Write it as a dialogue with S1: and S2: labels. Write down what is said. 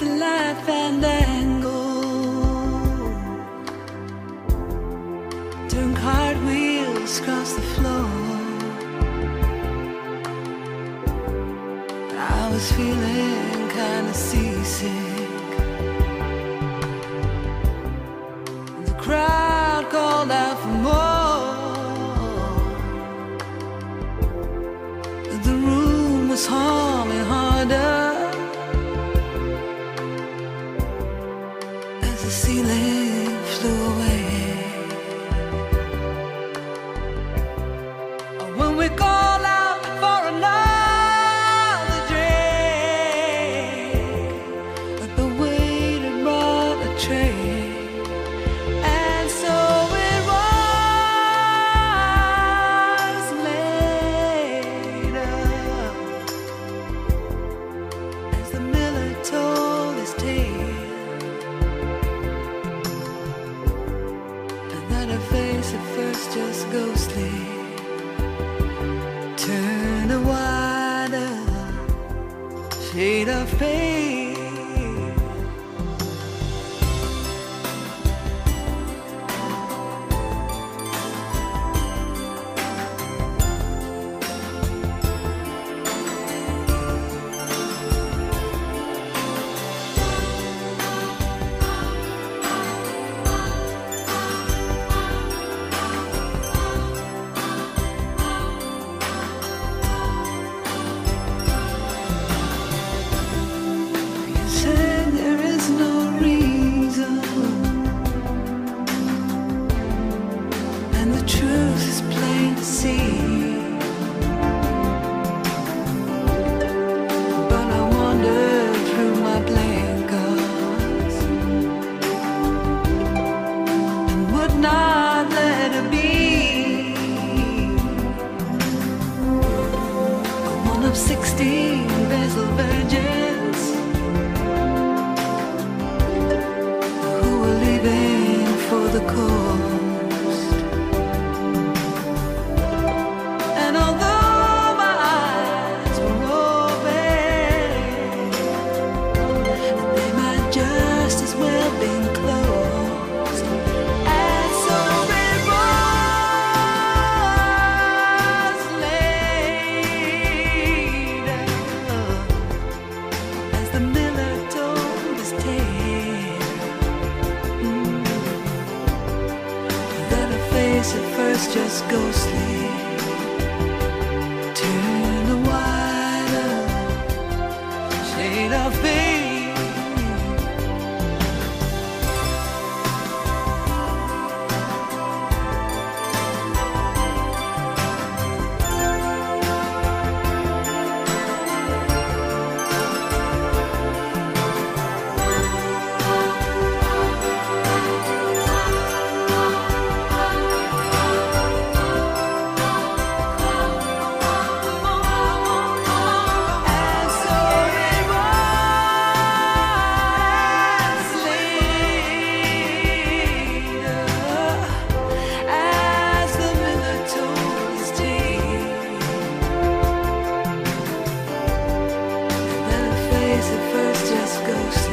S1: the light fandango, doing cartwheels across the floor. I was feeling kinda seasick. The crowd called out for more. The room was humming harder as the ceiling flew away. When we call out for another drink, but the waiter brought a tray. And so it was later, as the miller told his tale, and that her face at first just ghostly turned a wider shade of pale. You said there is no reason, and the truth is plain to see. But I wandered through my blinkers and would not let it be. One of 16 Basil virgins who were leaving for the coast. And although my eyes were open, they might just as well been closed. And so it was later, as the miller told his tale, that her face at first just ghostly turned a wider shade of pale. And so it was later, as the miller told his tale, that her face at first just ghostly